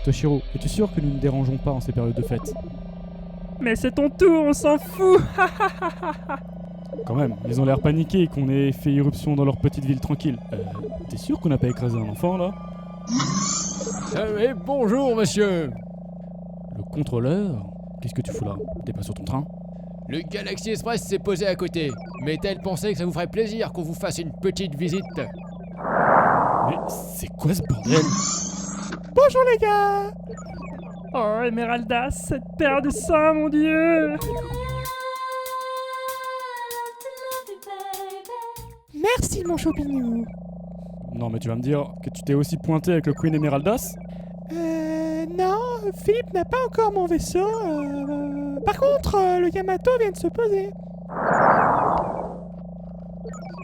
Toshiro, es-tu sûr que nous ne dérangeons pas en ces périodes de fête? Mais c'est ton tour, on s'en fout. Quand même, ils ont l'air paniqués qu'on ait fait irruption dans leur petite ville tranquille. T'es sûr qu'on n'a pas écrasé un enfant là? Mais bonjour, monsieur. Le contrôleur? Qu'est-ce que tu fous là? T'es pas sur ton train? Le Galaxy Express s'est posé à côté. Mais elle pensait que ça vous ferait plaisir qu'on vous fasse une petite visite. Mais c'est quoi ce bordel? Bonjour les gars. Oh, Emeraldas, cette paire de seins, mon dieu. Merci mon choupinou. Non mais tu vas me dire que tu t'es aussi pointé avec le Queen Emeraldas? Non, Philippe n'a pas encore mon vaisseau. Par contre, le Yamato vient de se poser.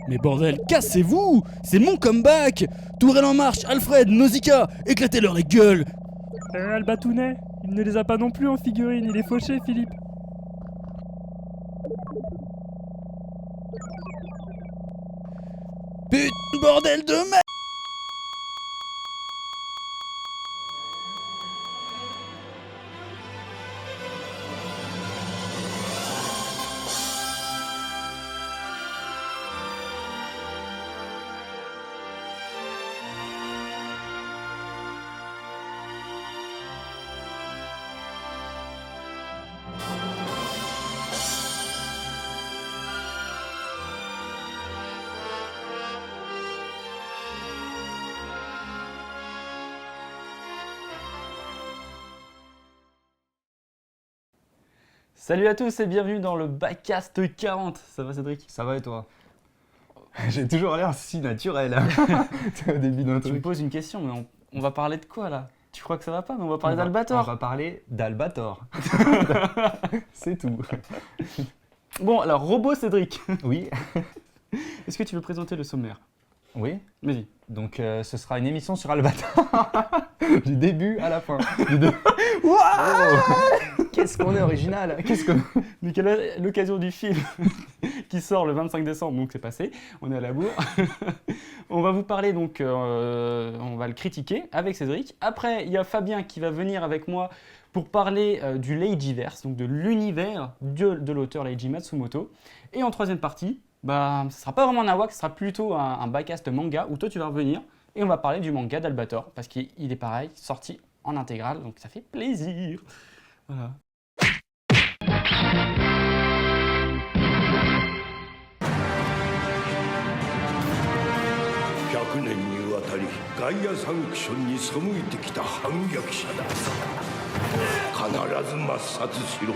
Mais bordel, cassez-vous! C'est mon comeback! Tourelle en marche, Alfred, Nausicaa, éclatez-leur les gueules! Albatounet, il ne les a pas non plus en figurine, il est fauché, Philippe. Putain de bordel de merde! Salut à tous et bienvenue dans le Backcast 40. Ça va Cédric? Ça va et toi? J'ai toujours l'air si naturel au début d'un Tu me truc. poses une question, mais on va parler de quoi là? Tu crois que ça va pas? Mais on va parler On d'Albator. va parler d'Albator. C'est tout. Bon, alors robot Cédric, Oui, est-ce que tu veux présenter le sommaire? oui. Vas-y. Donc ce sera une émission sur Albator. Du début à la fin. Oh, qu'est-ce qu'on est original. Mais quelle est l'occasion du film qui sort le 25 décembre, donc c'est passé, on est à la bourre. On va vous parler donc, on va le critiquer avec Cédric. Après, il y a Fabien qui va venir avec moi pour parler du Leijiverse, donc de l'univers de l'auteur Leiji Matsumoto. Et en troisième partie, ce sera pas vraiment un awak, ce sera plutôt un backcast manga où toi tu vas revenir et on va parler du manga d'Albator parce qu'il est pareil, sorti en intégrale, donc ça fait plaisir. Voilà. 100年にわたりガイアサンクションに背いてきた反逆者だ。必ず抹殺しろ。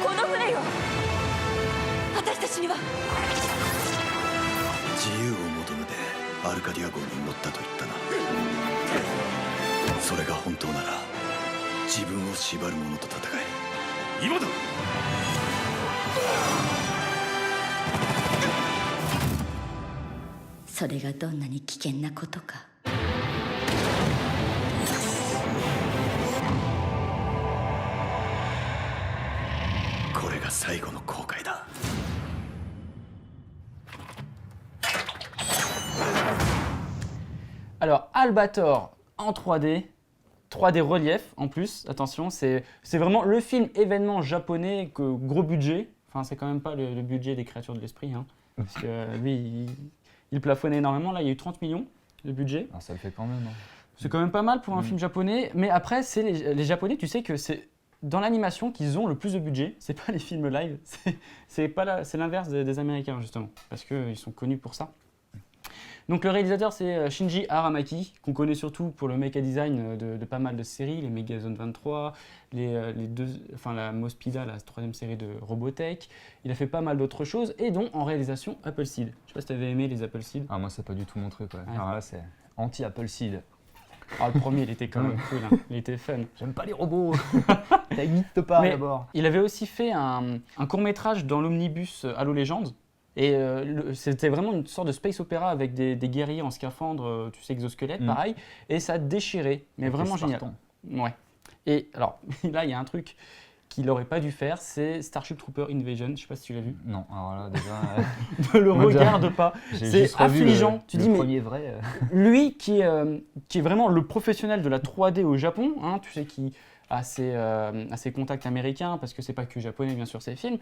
この船よ、私たちには自由を求めてアルカディア号に乗ったと言ったな。それが本当なら自分を縛る者と戦え。今だ。それがどんなに危険なことか。これが最後の後悔だ。 Alors, Albator en 3D, 3D relief en plus, attention, c'est vraiment le film événement japonais, gros budget. Enfin, c'est quand même pas le budget des créatures de l'esprit, hein, parce que lui, il plafonnait énormément. Là, il y a eu 30 millions de budget. Alors, ça le fait quand même. Hein. C'est quand même pas mal pour un film japonais, mais après, c'est les Japonais, tu sais que c'est dans l'animation qu'ils ont le plus de budget, c'est pas les films live, c'est l'inverse des Américains justement, parce qu'ils sont connus pour ça. Donc le réalisateur c'est Shinji Aramaki, qu'on connaît surtout pour le mecha design de pas mal de séries, les Megazone 23, la Mospida, la troisième série de Robotech. Il a fait pas mal d'autres choses, et dont en réalisation Appleseed. Je sais pas si t'avais aimé les Appleseed. Ah, moi, c'est pas du tout mon truc. Ouais. Ouais. Alors là, c'est anti-Appleseed. Ah, le premier il était quand même cool, hein. Il était fun. J'aime pas les robots. Ça n'existe pas Mais d'abord. il avait aussi fait un court-métrage dans l'omnibus Halo Legends. Et c'était vraiment une sorte de space opéra avec des guerriers en scaphandre, tu sais, exosquelette, pareil. Et ça déchirait, mais Avec vraiment les génial. Spartans. Ouais. Et alors, là, il y a un truc qu'il n'aurait pas dû faire, c'est Starship Trooper Invasion. Je sais pas si tu l'as vu. Non, alors là, déjà, Ne le Moi, déjà, regarde pas. j'ai C'est juste revu affligeant. Tu le dis, mais premier vrai. lui qui est vraiment le professionnel de la 3D au Japon, hein, tu sais, qui a ses contacts américains, parce que c'est pas que japonais, bien sûr, ces films,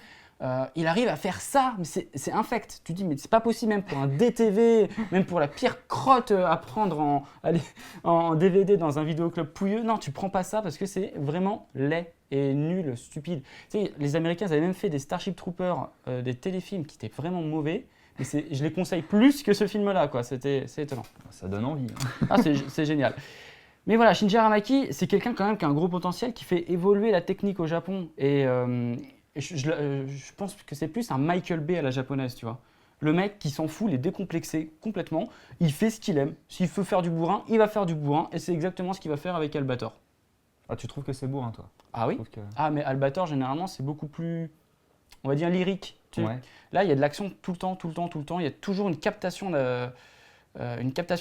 il arrive à faire ça, mais c'est infect. Tu dis, mais c'est pas possible, même pour un DTV, même pour la pire crotte à prendre en DVD dans un vidéoclub pouilleux. Non, tu prends pas ça parce que c'est vraiment laid et nul, stupide. Tu sais, les Américains avaient même fait des Starship Troopers, des téléfilms qui étaient vraiment mauvais. Mais je les conseille plus que ce film-là, quoi. C'est étonnant. Ça donne envie. Ah, c'est génial. Mais voilà, Shinji Aramaki, c'est quelqu'un quand même qui a un gros potentiel, qui fait évoluer la technique au Japon. Et je pense que c'est plus un Michael Bay à la japonaise, tu vois. Le mec qui s'en fout, il est décomplexé complètement. Il fait ce qu'il aime. S'il veut faire du bourrin, il va faire du bourrin. Et c'est exactement ce qu'il va faire avec Albator. Ah, tu trouves que c'est beau, hein, toi? Ah oui? Ah, mais Albator, généralement, c'est beaucoup plus, on va dire, lyrique. Ouais. Là, il y a de l'action tout le temps. Il y a toujours une captation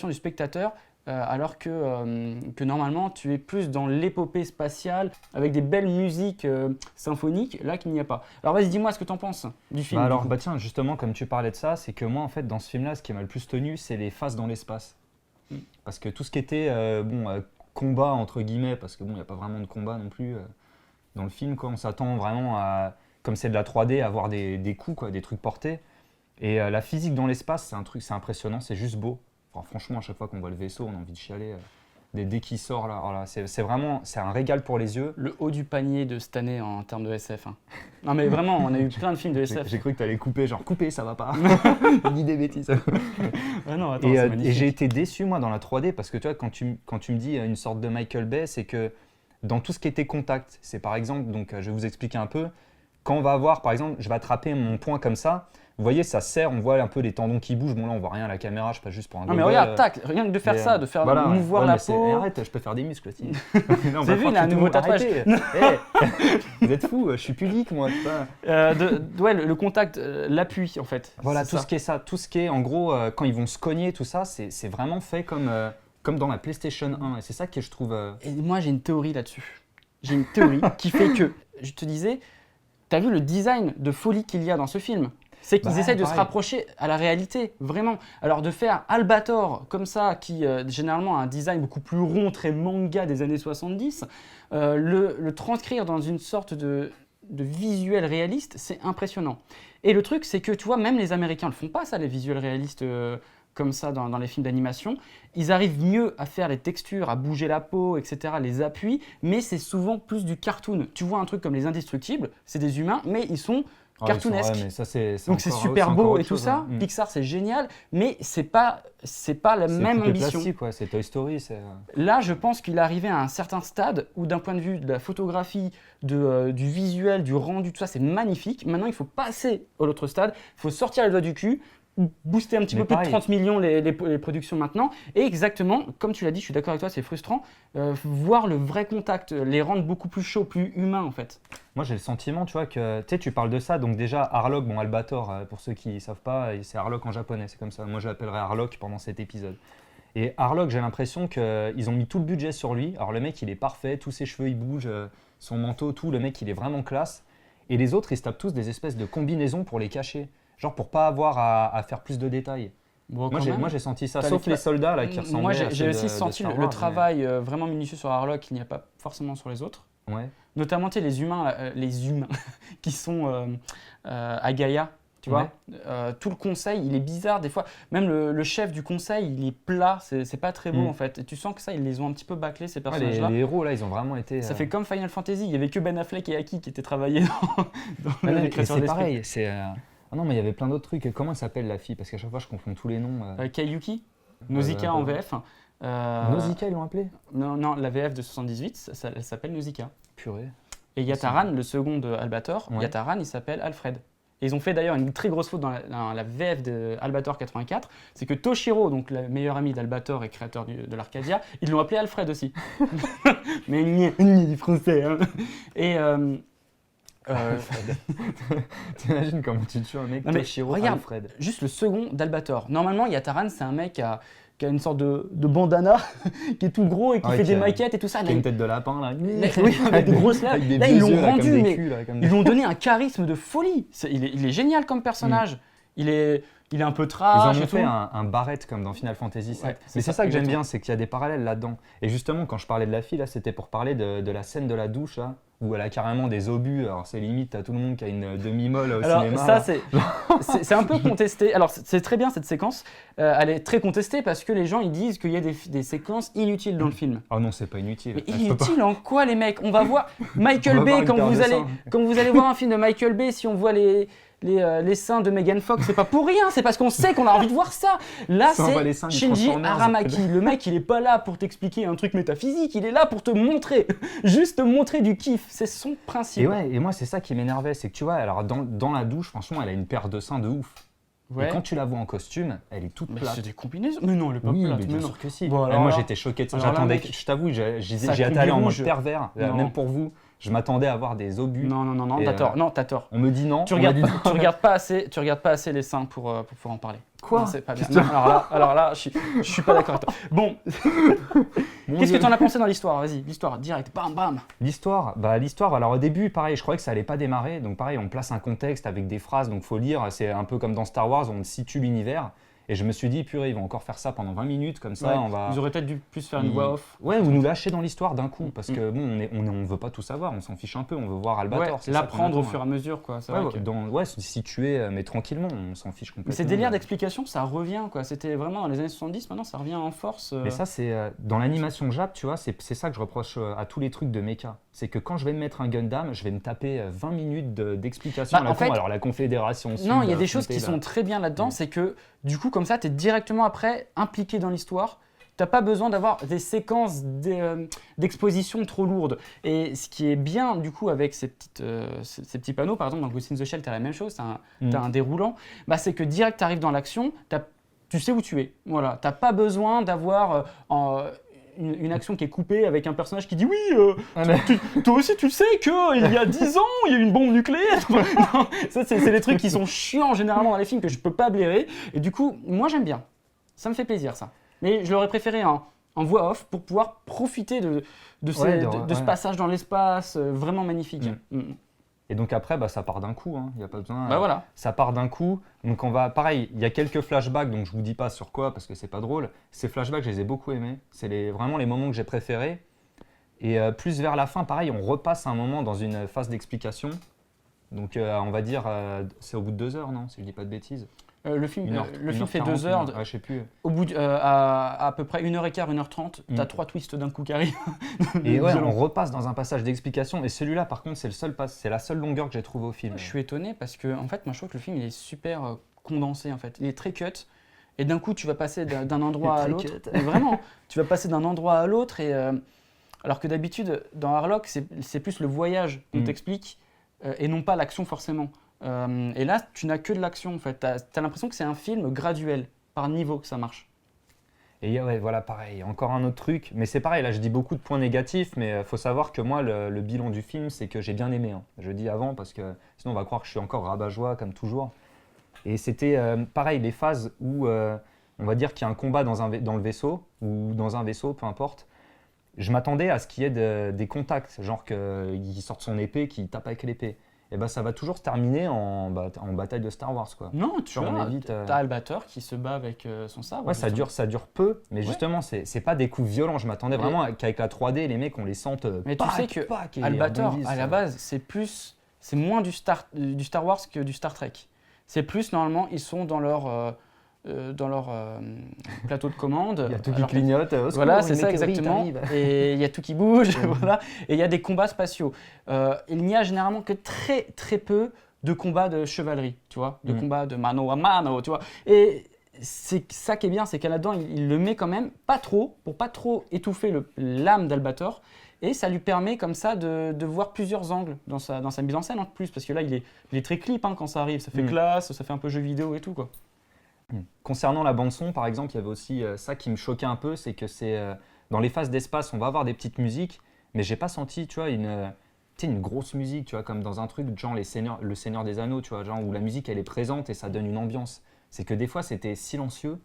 du spectateur, alors que normalement, tu es plus dans l'épopée spatiale, avec des belles musiques symphoniques, là qu'il n'y a pas. Alors vas-y, dis-moi ce que tu en penses du film. Bah tiens, justement, comme tu parlais de ça, c'est que moi, en fait, dans ce film-là, ce qui m'a le plus tenu, c'est les phases dans l'espace. Parce que tout ce qui était combat, entre guillemets, parce que bon, il n'y a pas vraiment de combat non plus dans le film, quoi. On s'attend vraiment à, comme c'est de la 3D, à avoir des coups, quoi, des trucs portés. Et la physique dans l'espace, c'est impressionnant, c'est juste beau. Enfin, franchement, à chaque fois qu'on voit le vaisseau, on a envie de chialer. Dès qu'il sort, là, alors là c'est vraiment un régal pour les yeux. Le haut du panier de cette année en termes de SF. Hein. Non mais vraiment, on a eu plein de films de SF. J'ai cru que tu allais couper, genre couper, ça va pas. Ni des bêtises. Ah non, attends, c'est magnifique. Et j'ai été déçu, moi, dans la 3D, parce que tu vois, quand tu me dis une sorte de Michael Bay, c'est que dans tout ce qui était contact, c'est par exemple, donc je vais vous expliquer un peu, quand on va avoir, par exemple, je vais attraper mon poing comme ça, vous voyez, ça serre, on voit un peu les tendons qui bougent. Bon, là, on voit rien à la caméra, je passe juste pour un Non, mais gogol, regarde, tac, rien que de faire ça, de faire mouvoir la peau. Arrête, je peux faire des muscles aussi. Vous avez vu, il a un nouveau tatouage. Vous êtes fous, je suis pudique, moi. Ouais, le contact, l'appui, en fait. Voilà, tout ce qui est, en gros, quand ils vont se cogner, tout ça, c'est vraiment fait comme dans la PlayStation 1. Et c'est ça que je trouve... Et moi, j'ai une théorie là-dessus. J'ai une théorie qui fait que, je te disais, t'as vu le design de folie qu'il y a dans ce film? C'est qu'ils essayent de se rapprocher à la réalité, vraiment. Alors de faire Albator comme ça, qui généralement a un design beaucoup plus rond, très manga des années 70, le transcrire dans une sorte de visuel réaliste, c'est impressionnant. Et le truc, c'est que tu vois, même les Américains ne le font pas, ça, les visuels réalistes comme ça dans les films d'animation. Ils arrivent mieux à faire les textures, à bouger la peau, etc., les appuis, mais c'est souvent plus du cartoon. Tu vois un truc comme Les Indestructibles, c'est des humains, mais ils sont cartoonesque. Ouais, mais ça, donc c'est super beau et tout ça. Pixar, c'est génial, mais c'est pas la même ambition. Plastique, c'est Toy Story. Là, je pense qu'il est arrivé à un certain stade où, d'un point de vue de la photographie, du visuel, du rendu, tout ça, c'est magnifique. Maintenant, il faut passer à l'autre stade. Il faut sortir les doigts du cul, booster un petit peu plus de 30 millions les productions maintenant. Et exactement, comme tu l'as dit, je suis d'accord avec toi, c'est frustrant, voir le vrai contact, les rendre beaucoup plus chauds, plus humains en fait. Moi j'ai le sentiment, tu vois, que tu parles de ça, donc déjà Harlock, bon Albator, pour ceux qui ne savent pas, c'est Harlock en japonais, c'est comme ça. Moi je l'appellerai Harlock pendant cet épisode. Et Harlock, j'ai l'impression qu'ils ont mis tout le budget sur lui. Alors le mec il est parfait, tous ses cheveux ils bougent, son manteau, tout, le mec il est vraiment classe. Et les autres ils se tapent tous des espèces de combinaisons pour les cacher. Genre pour pas avoir à faire plus de détails. Bon, moi j'ai senti ça, sauf les soldats là qui ressemblaient moi, à ceux j'ai aussi senti de le travail vraiment minutieux sur Harlock qu'il n'y a pas forcément sur les autres. Ouais. Notamment les humains qui sont à Gaïa. Tu vois, tout le conseil, il est bizarre des fois. Même le chef du conseil, il est plat, c'est pas très beau en fait. Et tu sens que ça, ils les ont un petit peu bâclés ces personnages-là. Les héros là, ils ont vraiment été. Ça fait comme Final Fantasy, il y avait que Ben Affleck et Aki qui étaient travaillés dans les créatures d'esprit. C'est pareil, Ah non, mais il y avait plein d'autres trucs. Comment elle s'appelle la fille? Parce qu'à chaque fois, je confonds tous les noms. Kayuki, Nausicaa en VF. Nausicaa, ils l'ont appelé? Non, la VF de 78, elle s'appelle Nausicaa. Purée. Et Yataran, le second de Albator, Yataran, il s'appelle Alfred. Et ils ont fait d'ailleurs une très grosse faute dans la VF de Albator 84, c'est que Toshiro, donc le meilleur ami d'Albator et créateur de l'Arcadia, ils l'ont appelé Alfred aussi. Mais il est français. Hein. Et T'imagines comment tu tues un mec, Non, mais Toshiro regarde. Alfred. Juste le second d'Albator. Normalement, Yataran, c'est un mec qui a une sorte de bandana, qui est tout gros et qui Ouais, fait qui des a- maquettes et tout ça. Qui Là, a une tête de lapin là. oui, avec des grosses lèvres. Avec des Là, vieux ils l'ont yeux, là, comme rendu, des mais culs, là, comme ils des- lui ont donné un charisme de folie. Il est génial comme personnage. Il est un peu Ils en trash et ont tout. fait un Barrett comme dans Final Fantasy VII. Ouais, Mais c'est ça que j'aime exactement. bien, c'est qu'il y a des parallèles là-dedans. Et justement, quand je parlais de la fille, là, c'était pour parler de la scène de la douche, là, où elle a carrément des obus. Alors c'est limite, t'as tout le monde qui a une demi-molle au Alors cinéma. ça là. c'est un peu contesté. Alors c'est très bien cette séquence. Elle est très contestée parce que les gens ils disent qu'il y a des séquences inutiles dans le film. Oh non, c'est pas inutile. Mais Ah, je peux pas- inutile en quoi les mecs? On va voir Michael On va voir Bay une quand paire vous de allez seins. quand vous allez voir un film de Michael Bay, si on voit les seins de Megan Fox, c'est pas pour rien, c'est parce qu'on sait qu'on a envie de voir ça. Là, Ça, on voit les c'est seins du Shinji Transformers. Aramaki. Le mec, il est pas là pour t'expliquer un truc métaphysique, il est là pour te montrer, juste te montrer du kiff. C'est son principe. Et ouais, et moi c'est ça qui m'énervait, c'est que tu vois, alors dans la douche, franchement, elle a une paire de seins de ouf. Ouais. Et quand tu la vois en costume, elle est toute Mais plate. c'est des combinaisons. Mais non, elle est pas Oui, plate. mais mais bien non. sûr que si. Bon, Et alors moi là- j'étais choqué de ça. alors là, J'attendais, mec, je t'avoue, j'y ça étais allé en combi mode rouge. pervers, Non. même pour vous. Je m'attendais à voir des obus. Non, Et, t'as tort. Non, t'as tort. On me dit non. Tu on regardes, m'a dit pas, tu regardes pas assez les seins pour pouvoir en parler. Quoi Non, c'est pas bien. Non, alors là, je suis pas d'accord avec toi. Bon, Mon qu'est-ce que Dieu. tu en as pensé dans l'histoire? Vas-y, l'histoire, direct, bam, bam. L'histoire, alors au début, pareil, je croyais que ça allait pas démarrer. Donc pareil, on place un contexte avec des phrases, donc faut lire. C'est un peu comme dans Star Wars, on situe l'univers. Et je me suis dit, purée, ils vont encore faire ça pendant 20 minutes, comme ça, Ouais, on va... Ils auraient peut-être dû plus faire une voix off. Ouais, ou nous lâcher dans l'histoire d'un coup, parce que bon, on veut pas tout savoir, on s'en fiche un peu, on veut voir Albator. Ouais, c'est ça qu'on l'apprendre au attend, fur et à mesure, quoi. C'est Ouais, vrai que- ouais, se situer, mais tranquillement, on s'en fiche complètement. Mais ces délires d'explication, ça revient, quoi. C'était vraiment dans les années 70, maintenant ça revient en force. Mais ça, c'est dans l'animation Jap, tu vois, c'est ça que je reproche à tous les trucs de mecha. C'est que quand je vais me mettre un Gundam, je vais me taper 20 minutes d'explication Bah, à la en con. fait, Alors la Confédération Sud. Non, il y a des choses affrontée, qui là. sont très bien là-dedans, Mm. c'est que du coup, comme ça, tu es directement après impliqué dans l'histoire. T'as pas besoin d'avoir des séquences d'exposition trop lourdes. Et ce qui est bien, du coup, avec ces petits panneaux, par exemple, dans Ghost in the Shell, tu as la même chose, tu as un déroulant, bah, c'est que direct, tu arrives dans l'action, tu sais où tu es. Voilà. Tu pas besoin d'avoir une action qui est coupée avec un personnage qui dit oui, toi aussi tu le sais qu'il y a 10 ans, il y a eu une bombe nucléaire. Non, ça, c'est des trucs qui sont chiants généralement dans les films que je peux pas blairer. Et du coup, moi j'aime bien. Ça me fait plaisir ça. Mais je l'aurais préféré en voix off pour pouvoir profiter de ce passage dans l'espace vraiment magnifique. Et donc après, bah, ça part d'un coup, il n'y a pas besoin. Bah voilà. Ça part d'un coup. Donc on va, pareil, il y a quelques flashbacks, donc je vous dis pas sur quoi parce que c'est pas drôle. Ces flashbacks, je les ai beaucoup aimés. C'est vraiment les moments que j'ai préférés. Et plus vers la fin, pareil, on repasse un moment dans une phase d'explication. Donc on va dire, c'est au bout de 2 heures, non, si je dis pas de bêtises. Le film fait 2 heures. Ouais, je sais plus. Au bout à peu près 1h15, 1h30, t'as 3 twists d'un coup qui arrivent. Et ouais, on repasse dans un passage d'explication. Et celui-là, par contre, c'est la seule longueur que j'ai trouvée au film. Je suis étonné parce que en fait, moi je trouve que le film il est super condensé en fait. Il est très cut. Et d'un coup, tu vas passer d'un endroit à l'autre. Mais vraiment, tu vas passer d'un endroit à l'autre. Et alors que d'habitude, dans Harlock, c'est plus le voyage qu'on t'explique et non pas l'action forcément. Et là, tu n'as que de l'action en fait. T'as l'impression que c'est un film graduel, par niveau que ça marche. Et ouais, voilà, pareil, encore un autre truc. Mais c'est pareil, là je dis beaucoup de points négatifs, mais il faut savoir que moi, le bilan du film, c'est que j'ai bien aimé. Je dis avant, parce que sinon on va croire que je suis encore rabat-joie, comme toujours. Et c'était pareil, les phases où on va dire qu'il y a un combat dans le vaisseau, ou dans un vaisseau, peu importe. Je m'attendais à ce qu'il y ait des contacts, genre qu'il sorte son épée, qu'il tape avec l'épée. Et ben ça va toujours se terminer en bataille de Star Wars, quoi. Non, tu Genre, vois, on évite, t'as Albator qui se bat avec son sabre. Ouais, ça dure peu, mais Ouais. justement, c'est pas des coups violents. Je m'attendais vraiment qu'avec la 3D, les mecs, on les sente. Mais tu sais que Albator, à la base, c'est moins du Star Wars que du Star Trek. C'est plus, normalement, ils sont dans leur plateau de commande. Il y a tout qui clignote. Voilà, c'est ça exactement. Et il y a tout qui bouge, voilà. Et il y a des combats spatiaux. Il n'y a généralement que très très peu de combats de chevalerie, tu vois, de combats de mano à mano, tu vois. Et c'est ça qui est bien, c'est qu'à là-dedans, il le met quand même pas trop, pour pas trop étouffer l'âme d'Albator. Et ça lui permet comme ça de voir plusieurs angles dans sa mise en scène en plus, parce que là, il est très clip quand ça arrive. Ça fait classe, ça fait un peu jeu vidéo et tout, quoi. Concernant la bande-son, par exemple, il y avait aussi ça qui me choquait un peu, c'est que dans les phases d'espace, on va avoir des petites musiques, mais j'ai pas senti, tu vois, tu sais, une grosse musique, tu vois, comme dans un truc genre le Seigneur des Anneaux, tu vois, genre où la musique elle est présente et ça donne une ambiance. C'est que des fois c'était silencieux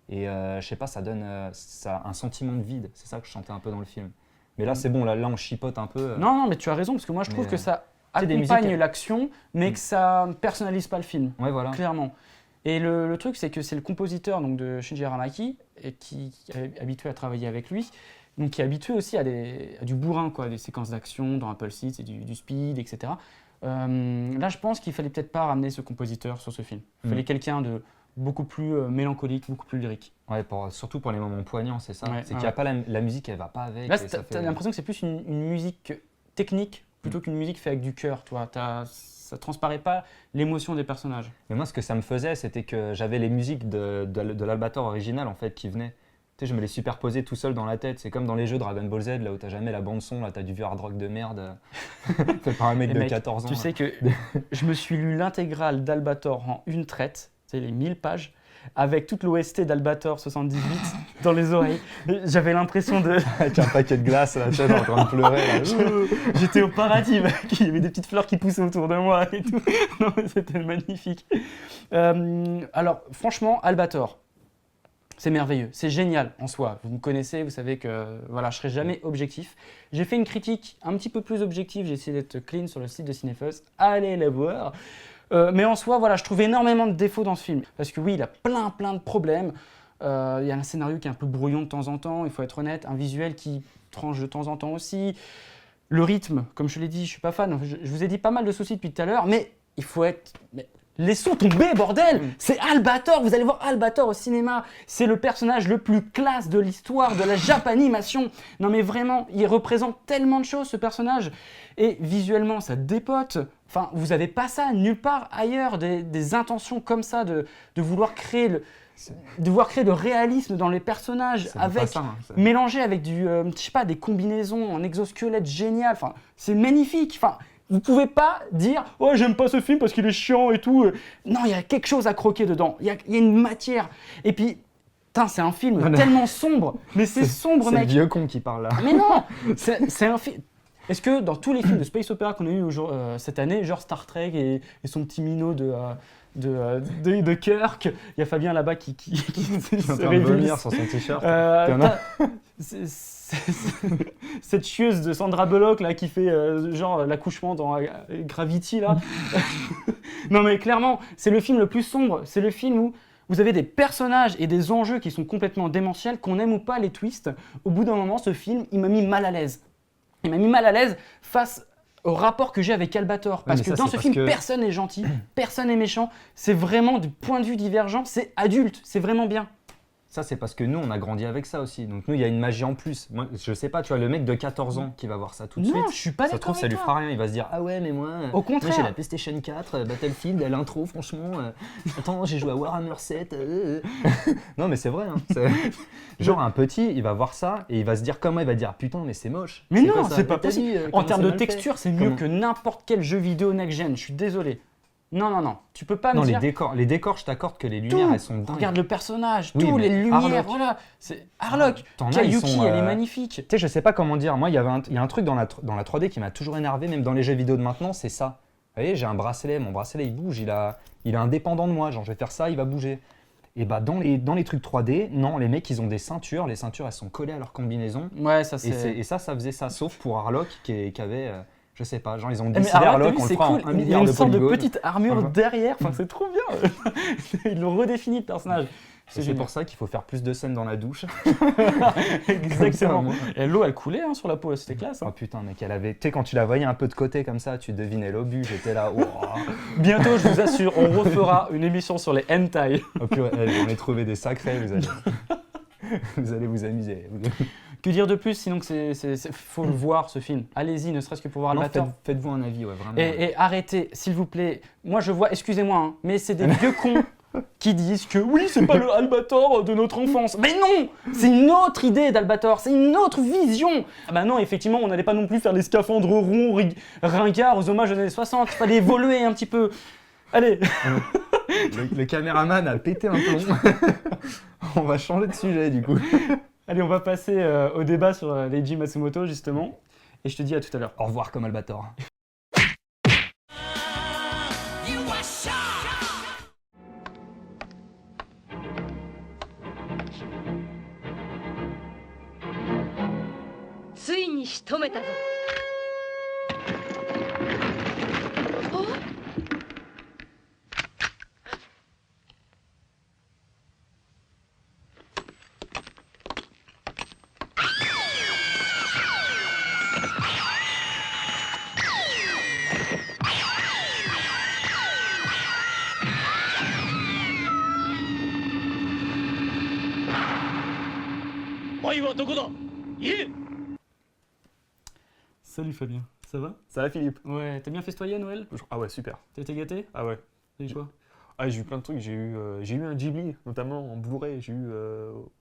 et je sais pas, ça donne un sentiment de vide. C'est ça que je sentais un peu dans le film. Mais là c'est bon, là on chipote un peu. Non, mais tu as raison, parce que moi je trouve que ça sais, des accompagne musiques- l'action, mais que ça personnalise pas le film, Ouais, voilà. clairement. Et le truc, c'est que c'est le compositeur donc, de Shinji Aramaki, et qui est habitué à travailler avec lui, donc qui est habitué aussi à du bourrin, quoi, des séquences d'action dans Apple Seeds, et du speed, etc. Là, je pense qu'il fallait peut-être pas ramener ce compositeur sur ce film. Il fallait quelqu'un de beaucoup plus mélancolique, beaucoup plus lyrique. Ouais, surtout pour les moments poignants, c'est ça. Ouais, c'est qu'il ouais. n'y a pas la musique, elle va pas avec. Là, et ça t'as fait- l'impression que c'est plus une musique technique plutôt qu'une musique faite avec du cœur, toi. Ça transparaît pas l'émotion des personnages. Mais moi, ce que ça me faisait, c'était que j'avais les musiques de l'Albator original en fait qui venaient. Tu sais, je me les superposais tout seul dans la tête. C'est comme dans les jeux Dragon Ball Z, là où t'as jamais la bande son, là t'as du vieux hard rock de merde fait par un mec Et de mec, 14 ans. Tu là. sais que je me suis lu l'intégrale d'Albator en une traite, c'est les 1000 pages, avec toute l'OST d'Albator 78 dans les oreilles. J'avais l'impression de... Avec un paquet de glace, là, tu sais, en train de pleurer. Là. J'étais au paradis, mec. Il y avait des petites fleurs qui poussaient autour de moi et tout. Non, mais c'était magnifique. Alors, franchement, Albator, c'est merveilleux, c'est génial en soi. Vous me connaissez, vous savez que voilà, je serai jamais objectif. J'ai fait une critique un petit peu plus objective, j'ai essayé d'être clean sur le site de Cinephos. Allez la voir. Mais en soi, voilà, je trouve énormément de défauts dans ce film. Parce que oui, il a plein de problèmes. Il y a un scénario qui est un peu brouillon de temps en temps, il faut être honnête. Un visuel qui tranche de temps en temps aussi. Le rythme, comme je l'ai dit, je suis pas fan. Je vous ai dit pas mal de soucis depuis tout à l'heure, mais il faut être... Laissons tomber, bordel! C'est Albator, vous allez voir Albator au cinéma. C'est le personnage le plus classe de l'histoire de la Japanimation. Non mais vraiment, il représente tellement de choses, ce personnage. Et visuellement, ça dépote. Enfin, vous avez pas ça nulle part ailleurs, des intentions comme ça de vouloir créer le réalisme dans les personnages, C'est même pas avec ça, hein, c'est- mélangé avec je sais pas, des combinaisons en exosquelette géniales. Enfin, c'est magnifique. Enfin, vous pouvez pas dire « Ouais, j'aime pas ce film parce qu'il est chiant et tout ». Non, il y a quelque chose à croquer dedans. Il y a une matière. Et puis, putain, c'est un film Non. tellement sombre. Mais c'est sombre, C'est le mec. vieux con qui parle là. Mais non, c'est un film. Est-ce que dans tous les films de space opera qu'on a eu cette année, genre Star Trek et son petit minot de Kirk, il y a Fabien là-bas qui Il est en se train de révulse. vomir sur son t-shirt. Euh, Il y en a- t'as- cette chieuse de Sandra Bullock là qui fait genre l'accouchement dans Gravity là. Non mais clairement, c'est le film le plus sombre. C'est le film où vous avez des personnages et des enjeux qui sont complètement démentiels, qu'on aime ou pas les twists. Au bout d'un moment, ce film, il m'a mis mal à l'aise. Il m'a mis mal à l'aise face au rapport que j'ai avec Albator. Parce mais que ça, dans c'est ce parce film, que- personne n'est gentil, personne n'est méchant. C'est vraiment du point de vue divergent, c'est adulte, c'est vraiment bien. Ça, c'est parce que nous, on a grandi avec ça aussi. Donc, nous, il y a une magie en plus. Moi, je sais pas, tu vois, le mec de 14 ans qui va voir ça tout de Non, suite. je suis pas Ça se d'accord trouve, ça avec lui toi. fera rien. Il va se dire, ah ouais, mais moi, Au contraire. moi, j'ai la PlayStation 4, Battlefield, l'intro, franchement. Attends, j'ai joué à Warhammer 7. Non, mais c'est vrai. Hein, genre, un petit, il va voir ça et il va se dire comment il va dire, putain, mais c'est moche. Mais non, quoi ça c'est pas T'as possible. vu, En comment termes c'est de mal fait texture, c'est mieux Comment- que n'importe quel jeu vidéo next-gen. Je suis désolé. Non. Tu peux pas Non, me dire... les décors, je t'accorde que les lumières, Tout. elles sont dingues. Regarde le personnage, Oui, tous mais les lumières, Harlock. voilà. C'est Harlock. T'en as, ils Kayuki, sont, elle est magnifique. Tu sais, je sais pas comment dire. Moi, il y a un truc dans la 3D qui m'a toujours énervé, même dans les jeux vidéo de maintenant, c'est ça. Vous voyez, j'ai un bracelet, mon bracelet il bouge, il est indépendant de moi. Genre, je vais faire ça, il va bouger. Et bah, dans les trucs 3D, non, les mecs, ils ont des ceintures. Les ceintures, elles sont collées à leur combinaison. Ouais, ça Et, c'est... et ça faisait ça. Sauf pour Harlock qui avait, je sais pas, genre, ils ont Eh, mais décidé Harlock, Harlock, t'as vu, on le c'est fera cool. en 1 Il y a milliard une de sorte de polygones. petite armure Voilà. derrière. Enfin, c'est trop bien. Ils l'ont redéfini le personnage. C'est génial. pour ça qu'il faut faire plus de scènes dans la douche. Exactement. Comme ça, Et l'eau, elle coulait hein, sur la peau, c'était classe. Oh Hein. putain, mec, elle avait. Tu sais, quand tu la voyais un peu de côté comme ça, tu devinais l'obus. J'étais là, oh. Bientôt, je vous assure, on refera une émission sur les hentai. Oh purée, j'en ai trouvé des sacrés, vous allez vous amuser. Que dire de plus, sinon que faut le voir ce film. Allez-y, ne serait-ce que pour voir Non, Albator. faites-vous un avis, ouais, vraiment. Et arrêtez, s'il vous plaît. Moi, je vois, excusez-moi, hein, mais c'est des vieux cons qui disent que oui, c'est pas le Albator de notre enfance. Mais non, c'est une autre idée d'Albator, c'est une autre vision. Ah bah non, effectivement, on n'allait pas non plus faire des scaphandres ronds, ringards aux hommages des années 60. Il fallait évoluer un petit peu. Allez. Le caméraman a pété un plomb. On va changer de sujet, du coup. Allez, on va passer au débat sur Leiji Matsumoto, justement. Et je te dis à tout à l'heure. Au revoir comme Albator. Salut Fabien, ça va? Ça va Philippe? Ouais, t'as bien festoyé à Noël? Ah ouais, super. T'as été gâté? Ah ouais. T'as eu quoi? Ah, j'ai eu plein de trucs. J'ai eu un Ghibli, notamment en Blu-ray. J'ai eu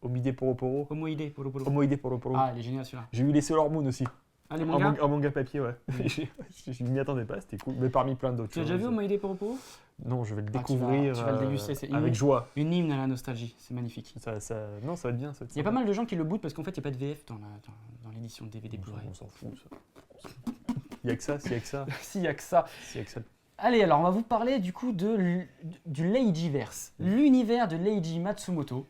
Omide Poro Poro. Homoïdé, polo polo. Omoide Poro Poro. Ah, il est génial celui-là. J'ai eu les Sailor Moon aussi. Ah, les mangas? En manga papier, ouais. Je m'y attendais pas, c'était cool. Mais parmi plein d'autres Tu as déjà vu Homoïdé polo polo? Non, je vais le Ah, découvrir tu vas le déguster, c'est avec joie. Une hymne à la nostalgie, c'est magnifique. Non, ça va être bien. Il y a pas mal de gens qui le boutent parce qu'en fait, il n'y a pas de VF dans l'édition DVD Blu-ray. On s'en fout, ça. Il y a que ça, s'il y a que ça. S'il y a que ça. S'il y a que ça. Allez, alors on va vous parler du coup du Leijiverse, l'univers de Leiji Matsumoto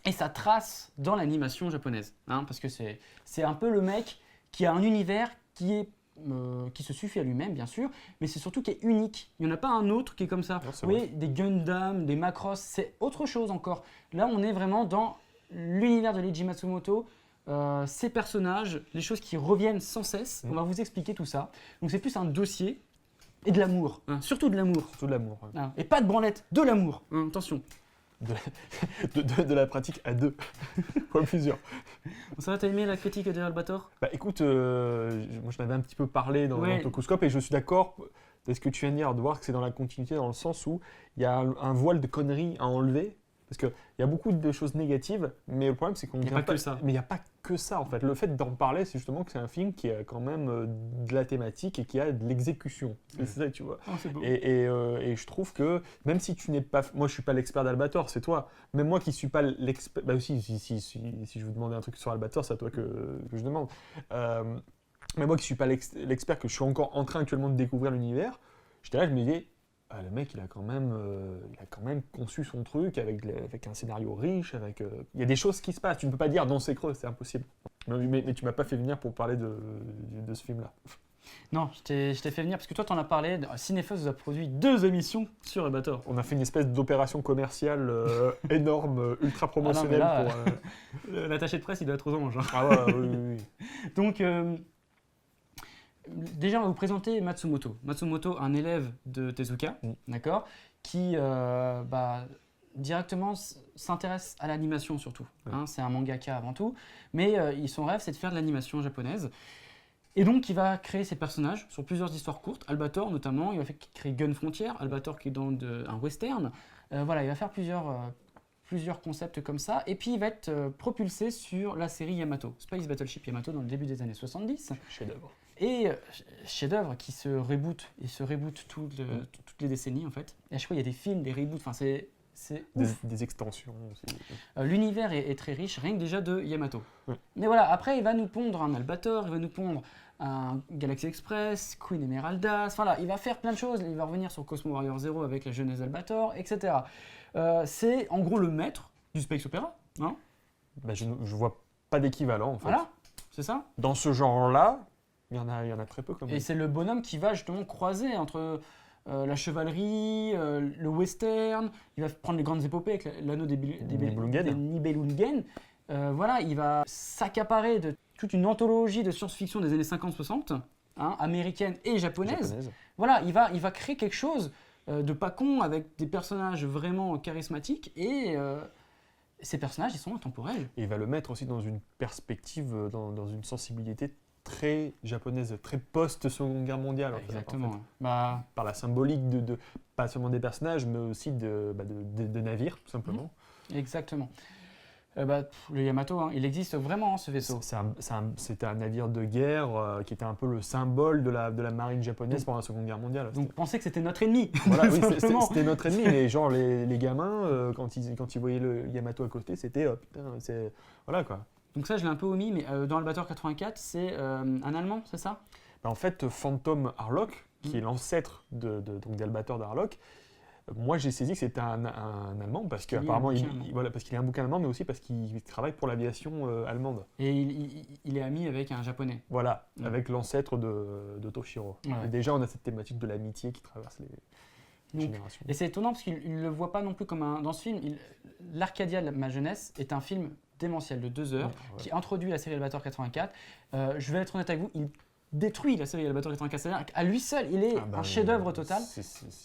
et sa trace dans l'animation japonaise. Hein, parce que c'est un peu le mec qui a un univers qui se suffit à lui-même, bien sûr, mais c'est surtout qui est unique. Il n'y en a pas un autre qui est comme ça. Non, Vous voyez, des Gundam, des Macross, c'est autre chose encore. Là, on est vraiment dans l'univers de Leiji Matsumoto. Ces personnages, les choses qui reviennent sans cesse, on va vous expliquer tout ça. Donc c'est plus un dossier et de l'amour, hein, surtout de l'amour. Surtout de l'amour. Ouais. Hein, et pas de branlette, de l'amour, hein, attention. De la pratique à deux. Pas plusieurs. Ça va, t'as aimé la critique de Albator? Bah écoute, moi je l'avais un petit peu parlé dans Tokoscope et je suis d'accord. Est-ce que tu viens de dire de voir que c'est dans la continuité, dans le sens où il y a un voile de conneries à enlever? Parce qu'il y a beaucoup de choses négatives, mais le problème c'est qu'on Il n'y a pas que ça. Mais il n'y a pas que ça en fait. Le fait d'en parler, c'est justement que c'est un film qui a quand même de la thématique et qui a de l'exécution. C'est ça, tu vois. Oh, c'est beau. Et je trouve que même si tu n'es pas... Moi je suis pas l'expert d'Albator, c'est toi. Même moi qui suis pas l'expert... Bah aussi, si je vous demandais un truc sur Albator, c'est à toi que je demande. Mais moi qui suis pas l'expert, que je suis encore en train actuellement de découvrir l'univers, j'étais là, je me disais... Ah, le mec, il a quand même conçu son truc avec un scénario riche, il y a des choses qui se passent. Tu ne peux pas dire non, c'est creux, c'est impossible. Mais tu m'as pas fait venir pour parler de ce film-là. Non, je t'ai fait venir parce que toi, t'en as parlé. Cinéphos vous a produit 2 émissions sur Albator. On a fait une espèce d'opération commerciale énorme, ultra promotionnelle. Ah non, mais là, l'attaché de presse, il doit être aux anges. Hein. Ah ouais, oui. Donc, déjà, on va vous présenter Matsumoto. Matsumoto, un élève de Tezuka, d'accord, qui directement s'intéresse à l'animation surtout. Hein, c'est un mangaka avant tout, mais son rêve, c'est de faire de l'animation japonaise. Et donc, il va créer ses personnages sur plusieurs histoires courtes. Albator, notamment, il va créer Gun Frontier, Albator qui est dans un western. Voilà, il va faire plusieurs concepts comme ça. Et puis, il va être propulsé sur la série Yamato, Space Battleship Yamato, dans le début des années 70. Chef-d'œuvre. Et chef-d'œuvre qui se reboot toutes les décennies en fait. Et à chaque fois il y a des films, des reboots, enfin c'est des extensions aussi. L'univers est très riche, rien que déjà de Yamato. Ouais. Mais voilà, après il va nous pondre un Albator, il va nous pondre un Galaxy Express, Queen Emeraldas, voilà, il va faire plein de choses, il va revenir sur Cosmo Warrior 0 avec la jeunesse Albator, etc. C'est en gros le maître du space opéra, hein. Bah, je vois pas d'équivalent en fait. Voilà, c'est ça. Dans ce genre-là, il y en a très peu comme Et c'est le bonhomme qui va justement croiser entre la chevalerie, le western, il va prendre les grandes épopées avec l'anneau des Nibelungen. Voilà, il va s'accaparer de toute une anthologie de science-fiction des années 50-60, hein, américaine et japonaise. Voilà, il va créer quelque chose de pas con avec des personnages vraiment charismatiques et ces personnages, ils sont intemporels. Et il va le mettre aussi dans une perspective, dans une sensibilité très japonaise, très post-Seconde Guerre mondiale. Exactement. En fait. Par la symbolique pas seulement des personnages, mais aussi de navires, tout simplement. Exactement. Le Yamato, hein, il existe vraiment ce vaisseau. C'était un navire de guerre qui était un peu le symbole de la marine japonaise pendant la Seconde Guerre mondiale. Donc pensez que c'était notre ennemi. Voilà, oui, c'était notre ennemi, mais genre les gamins, quand ils voyaient le Yamato à côté, c'était putain, c'est... Voilà quoi. Donc ça, je l'ai un peu omis, mais dans Albator 84, c'est un Allemand, c'est ça? Bah, en fait, Phantom Harlock, qui est l'ancêtre donc d'Albator d'Harlock, moi j'ai saisi que c'était un Allemand parce Qu'il y a un qu'apparemment bouquin allemand. voilà, parce qu'il a un bouquin allemand, mais aussi parce qu'il travaille pour l'aviation allemande. Et il est ami avec un Japonais. Voilà, Mm. avec l'ancêtre de Toshiro. Ouais. Et déjà, on a cette thématique de l'amitié qui traverse les Donc, générations. Et c'est étonnant parce qu'il ne le voit pas non plus comme un... Dans ce film, l'Arcadia de ma jeunesse est un film démentiel de 2 heures Ouais. qui introduit la série Albator 84. Je vais être honnête avec vous, il détruit la série Albator 84. C'est-à-dire qu'à lui seul, il est Ah bah, un chef-d'œuvre total.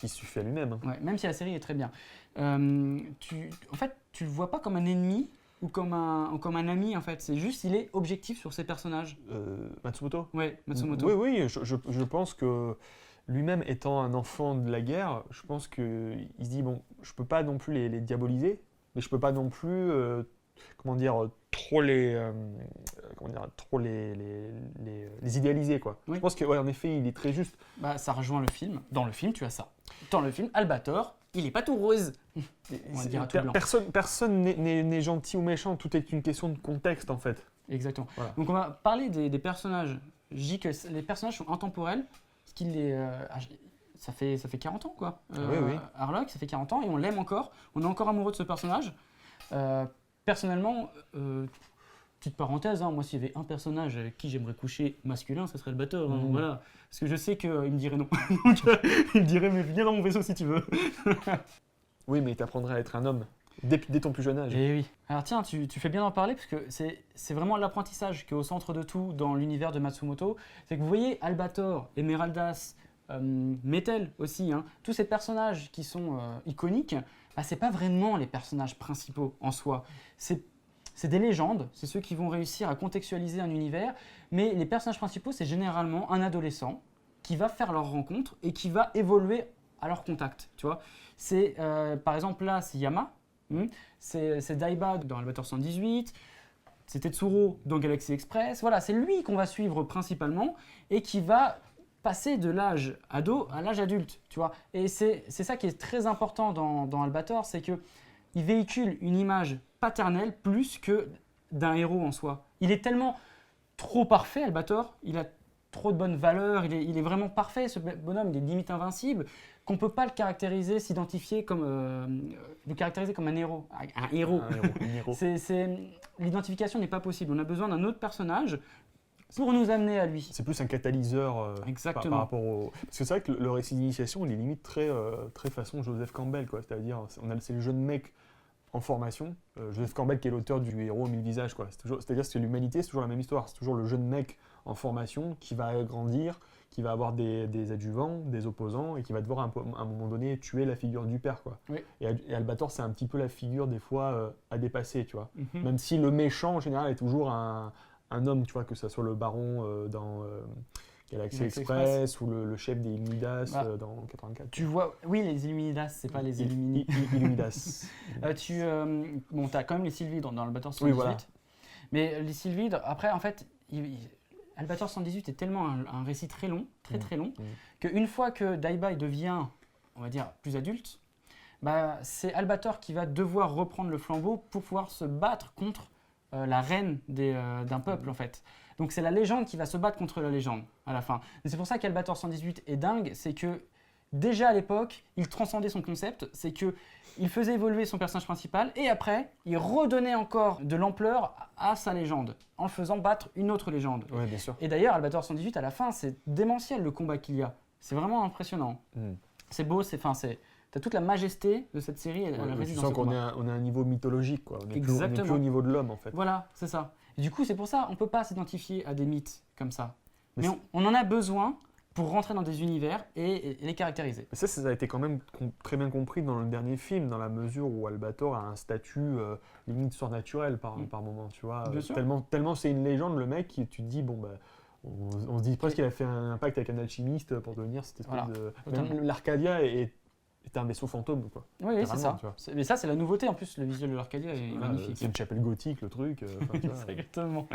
Il suffit à lui-même. Hein. Ouais, même si la série est très bien. En fait, tu le vois pas comme un ennemi ou comme un ami, en fait. C'est juste, il est objectif sur ses personnages. Matsumoto Ouais, Matsumoto. Oui, je pense que lui-même étant un enfant de la guerre, je pense qu'il se dit, bon, je peux pas non plus les diaboliser, mais je peux pas non plus, trop les idéaliser, quoi. Oui. Je pense que, ouais, en effet, il est très juste. Bah, ça rejoint le film. Dans le film, tu as ça. Dans le film, Albator, il est pas tout rose. On va dire à tout blanc. Personne n'est gentil ou méchant, tout est une question de contexte, en fait. Exactement. Voilà. Donc on va parler des personnages. Je dis que les personnages sont intemporels, parce qu'il est... ça fait 40 ans, quoi. Oui. Harlock, ça fait 40 ans, et on l'aime encore. On est encore amoureux de ce personnage. Personnellement, petite parenthèse, hein, moi s'il y avait un personnage avec qui j'aimerais coucher masculin, ce serait Albator. Hein, voilà. Parce que je sais qu'il me dirait non. Donc il me dirait, mais viens dans mon vaisseau si tu veux. Oui, mais il t'apprendrait à être un homme, dès ton plus jeune âge. Eh oui. Alors tiens, tu fais bien d'en parler parce que c'est vraiment l'apprentissage qui est au centre de tout dans l'univers de Matsumoto. C'est que vous voyez Albator, Emeraldas, Metal aussi, hein, tous ces personnages qui sont iconiques, bah, c'est pas vraiment les personnages principaux en soi. C'est des légendes, c'est ceux qui vont réussir à contextualiser un univers, mais les personnages principaux, c'est généralement un adolescent qui va faire leur rencontre et qui va évoluer à leur contact, tu vois. C'est, par exemple, là, c'est Yama, c'est Daiba dans Albator 118, c'est Tetsuro dans Galaxy Express, voilà, c'est lui qu'on va suivre principalement et qui va passer de l'âge ado à l'âge adulte, tu vois. Et c'est ça qui est très important dans Albator, c'est que il véhicule une image paternelle plus que d'un héros en soi. Il est tellement trop parfait, Albator, il a trop de bonnes valeurs, il est vraiment parfait, ce bonhomme, il est limite invincible, qu'on ne peut pas le caractériser, s'identifier comme, le caractériser comme un héros. Un héros. Un héros. L'identification n'est pas possible. On a besoin d'un autre personnage pour nous amener à lui. C'est plus un catalyseur Exactement. par rapport au... Parce que c'est vrai que le récit d'initiation, il est limite très façon Joseph Campbell, quoi. C'est-à-dire, c'est le jeune mec en formation. Joseph Campbell qui est l'auteur du héros aux 1000 visages, quoi. C'est-à-dire que l'humanité, c'est toujours la même histoire. C'est toujours le jeune mec en formation qui va grandir, qui va avoir des adjuvants, des opposants, et qui va devoir à un moment donné tuer la figure du père, quoi. Oui. Et Albator, c'est un petit peu la figure, des fois, à dépasser, tu vois. Mhm. Même si le méchant, en général, est toujours un homme, tu vois, que ce soit le baron dans Galaxy Galaxy Express ou le chef des Illumidas Bah, dans 84. Tu vois, oui, les Illumidas, c'est pas les Illumini. Illumidas. Bon, t'as quand même les Sylvidres dans Albator 118. Oui, voilà. Mais les Sylvidres, après, en fait, Albator 118 est tellement un récit très long, très long, qu'une fois que Daiba devient, on va dire, plus adulte, bah, c'est Albator qui va devoir reprendre le flambeau pour pouvoir se battre contre la reine d'un peuple, en fait. Donc c'est la légende qui va se battre contre la légende, à la fin. Et c'est pour ça qu'Albator 118 est dingue, c'est que déjà à l'époque, il transcendait son concept, c'est que il faisait évoluer son personnage principal, et après, il redonnait encore de l'ampleur à sa légende, en le faisant battre une autre légende. Oui, bien sûr. Et d'ailleurs, Albator 118, à la fin, c'est démentiel le combat qu'il y a. C'est vraiment impressionnant. C'est beau, t'as toute la majesté de cette série, elle Tu réside dans sens ce qu'on combat. est à un niveau mythologique, quoi. On est Exactement. plus au niveau de l'homme, en fait. Voilà, c'est ça. Et du coup, c'est pour ça, on ne peut pas s'identifier à des mythes comme ça. Mais Mais on en a besoin pour rentrer dans des univers et les caractériser. Mais ça a été quand même très bien compris dans le dernier film, dans la mesure où Albator a un statut limite surnaturel par moment, tu vois. Bien sûr. Tellement c'est une légende, le mec, tu te dis, bon, bah, on se dit presque qu'il a fait un pacte avec un alchimiste pour devenir cette espèce Voilà, de... totalement. Même l'Arcadia est un vaisseau fantôme, quoi. Oui, c'est Littéralement, ça. tu vois. Mais ça, c'est la nouveauté. En plus, le visuel de l'Arcadia est Voilà, magnifique. c'est une chapelle gothique, le truc. Tu vois. Exactement.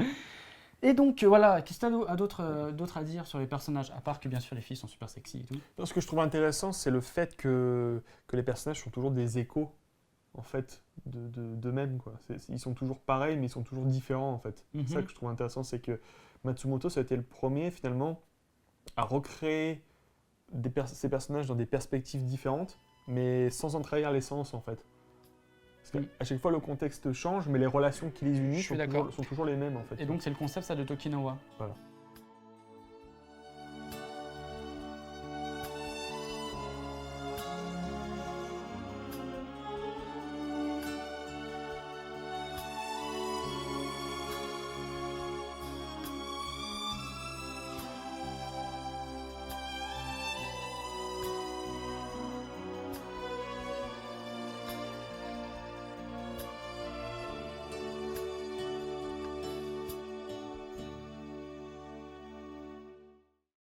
Et donc, voilà, qu'est-ce que tu as d'autre à dire sur les personnages, à part que bien sûr les filles sont super sexy et tout. Ce que je trouve intéressant, c'est le fait que les personnages sont toujours des échos, en fait, d'eux-mêmes, quoi. Ils sont toujours pareils, mais ils sont toujours différents, en fait. C'est ça que je trouve intéressant, c'est que Matsumoto, ça a été le premier, finalement, à recréer ces personnages dans des perspectives différentes, mais sans en trahir l'essence, en fait. Parce qu'à chaque fois, le contexte change, mais les relations qui les unissent sont toujours les mêmes, en fait. Et donc, c'est le concept, ça, de Tokinawa. Voilà.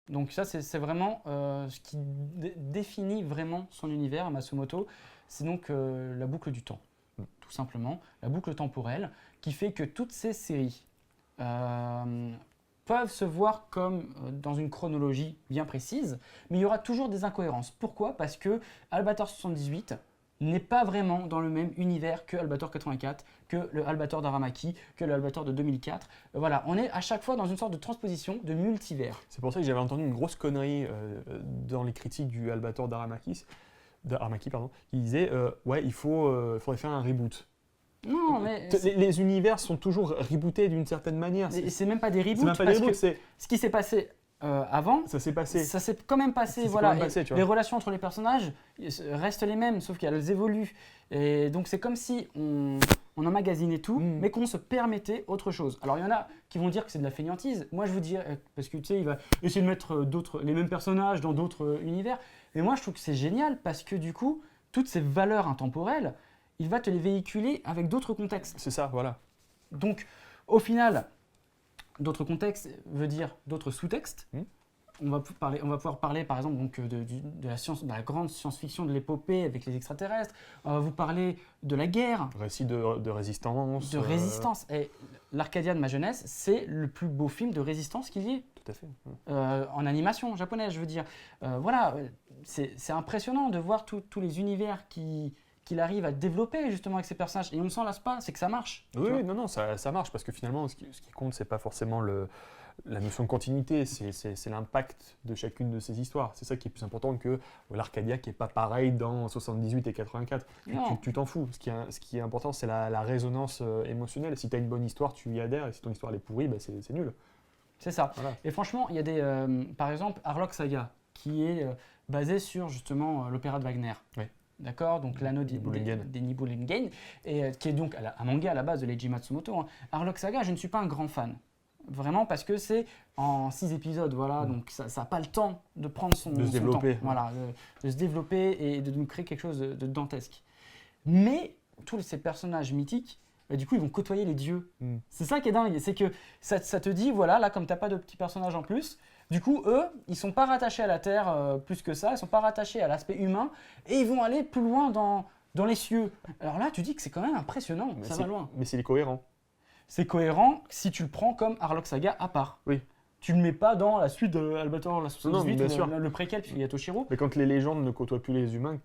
Donc ça, c'est vraiment ce qui définit vraiment son univers à Matsumoto. C'est donc la boucle du temps, tout simplement, la boucle temporelle, qui fait que toutes ces séries peuvent se voir comme dans une chronologie bien précise, mais il y aura toujours des incohérences. Pourquoi ? Parce que Albator 78 n'est pas vraiment dans le même univers que Albator 84, que le Albator d'Aramaki, que le Albator de 2004. Voilà, on est à chaque fois dans une sorte de transposition de multivers. C'est pour ça que j'avais entendu une grosse connerie dans les critiques du Albator d'Aramaki, qui disait ouais, faudrait faire un reboot. Non, mais les univers sont toujours rebootés d'une certaine manière. C'est même pas des reboots. C'est même pas des reboots, ce qui s'est passé avant, ça s'est passé. Ça s'est quand même passé, voilà. Les relations entre les personnages restent les mêmes, sauf qu'elles évoluent. Et donc c'est comme si on emmagasinait tout, mais qu'on se permettait autre chose. Alors il y en a qui vont dire que c'est de la fainéantise. Moi je vous dis, parce que tu sais, il va essayer de mettre les mêmes personnages dans d'autres univers. Mais moi je trouve que c'est génial parce que du coup, toutes ces valeurs intemporelles, il va te les véhiculer avec d'autres contextes. C'est ça, voilà. Donc au final, d'autres contextes veut dire d'autres sous-textes. On va pouvoir parler par exemple donc, de la grande science-fiction de l'épopée avec les extraterrestres. On va vous parler de la guerre. Récit de résistance. De résistance. Et l'Arcadia de ma jeunesse, c'est le plus beau film de résistance qu'il y ait. Tout à fait. En animation japonaise, je veux dire. Voilà, c'est impressionnant de voir tous les univers qu'il arrive à développer justement avec ses personnages. Et on ne s'en lasse pas, c'est que ça marche. Oui, non, ça marche parce que finalement, ce qui compte, c'est pas forcément la notion de continuité, c'est l'impact de chacune de ces histoires. C'est ça qui est plus important que l'Arcadia qui n'est pas pareil dans 78 et 84. Tu t'en fous. Ce qui est important, c'est la résonance émotionnelle. Si tu as une bonne histoire, tu y adhères. Et si ton histoire est pourrie, bah, c'est nul. C'est ça. Voilà. Et franchement, il y a des, par exemple, Harlock Saga, qui est basé sur justement l'opéra de Wagner. Oui. D'accord, donc l'anneau des Nibelungen, et qui est donc un manga à la base de Leiji Matsumoto. Hein. Harlock Saga, je ne suis pas un grand fan. Vraiment parce que c'est en 6 épisodes, voilà, donc ça n'a pas le temps de prendre son développer. Temps, voilà, de se développer et de nous créer quelque chose de dantesque. Mais tous ces personnages mythiques, du coup, ils vont côtoyer les dieux. C'est ça qui est dingue, c'est que ça te dit, voilà, là, comme tu n'as pas de petits personnages en plus, du coup, eux, ils ne sont pas rattachés à la Terre plus que ça, ils ne sont pas rattachés à l'aspect humain, et ils vont aller plus loin dans les cieux. Alors là, tu dis que c'est quand même impressionnant, ça va loin. Mais c'est cohérent. C'est cohérent si tu le prends comme Harlock Saga à part. Oui. Tu le mets pas dans la suite de Albator, la 78, bien sûr. le préquel, puisqu'il y a Toshiro. Mais quand les légendes ne côtoient plus les humains,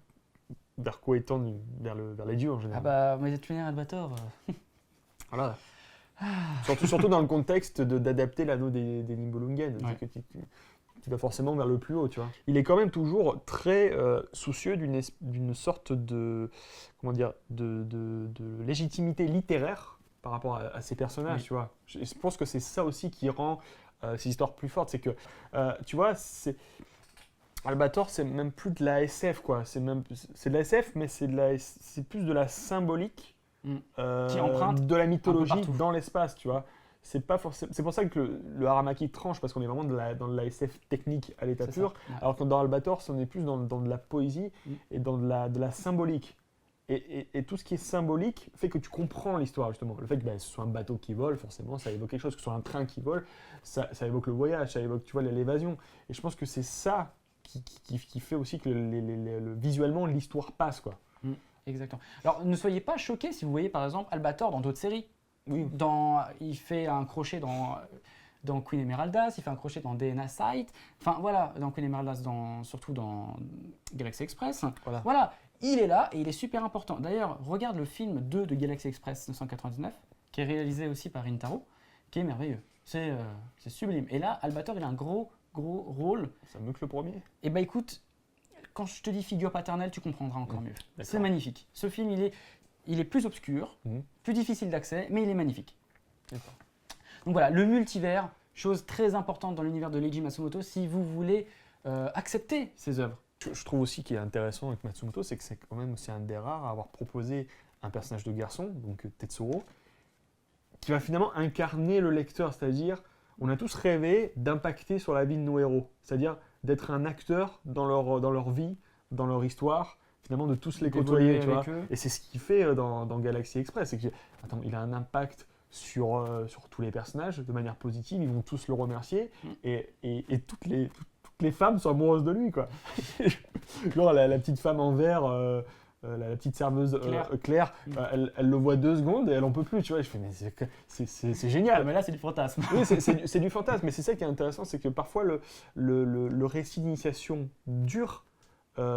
vers quoi ils tendent vers les dieux en général. Ah bah, mais tu viens Albator. Voilà. Surtout dans le contexte d'adapter l'anneau des Nibelungen. Ouais. Tu vas forcément vers le plus haut, tu vois. Il est quand même toujours très soucieux d'une sorte de légitimité littéraire par rapport à ces personnages, tu vois. Je pense que c'est ça aussi qui rend ces histoires plus fortes, c'est que, tu vois, Albator, c'est même plus de la SF, quoi. C'est de la SF, mais c'est plus de la symbolique qui emprunte de la mythologie dans l'espace, tu vois. C'est pour ça que le Aramaki tranche, parce qu'on est vraiment dans de la SF technique à l'état pur, alors que dans Albator, on est plus dans de la poésie et dans de la symbolique. Et tout ce qui est symbolique fait que tu comprends l'histoire, justement. Le fait que ce soit un bateau qui vole, forcément, ça évoque quelque chose. Que ce soit un train qui vole, ça évoque le voyage, ça évoque, tu vois, l'évasion. Et je pense que c'est ça qui fait aussi que visuellement, l'histoire passe, quoi. Exactement. Alors, ne soyez pas choqués si vous voyez, par exemple, Albator dans d'autres séries. Oui. Il fait un crochet dans Queen Emeraldas, il fait un crochet dans DNA Sight, enfin voilà, dans Queen Emeraldas, surtout dans Galaxy Express. Voilà, il est là et il est super important. D'ailleurs, regarde le film 2 de Galaxy Express 999, qui est réalisé aussi par Rintaro, qui est merveilleux. C'est sublime. Et là, Albator, il a un gros rôle. Ça mieux que le premier. Et bah écoute, quand je te dis figure paternelle, tu comprendras encore mieux. D'accord. C'est magnifique. Ce film, il est plus obscur, plus difficile d'accès, mais il est magnifique. D'accord. Donc voilà, le multivers, chose très importante dans l'univers de Leiji Matsumoto, si vous voulez accepter ses œuvres. Je trouve aussi qu'il est intéressant avec Matsumoto, c'est que c'est quand même un des rares à avoir proposé un personnage de garçon, donc Tetsuro, qui va finalement incarner le lecteur, c'est-à-dire on a tous rêvé d'impacter sur la vie de nos héros, c'est-à-dire d'être un acteur dans leur vie, dans leur histoire, finalement de tous les côtoyer, tu vois. Et c'est ce qu'il fait dans Galaxy Express, c'est que il a un impact sur tous les personnages de manière positive, ils vont tous le remercier et toutes les femmes sont amoureuses de lui, quoi. Genre la petite femme en vert, la petite serveuse Claire, elle le voit 2 secondes et elle en peut plus, tu vois. Je fais mais c'est génial. Mais là c'est du fantasme. Oui, c'est du fantasme, mais c'est ça qui est intéressant, c'est que parfois le récit d'initiation dure,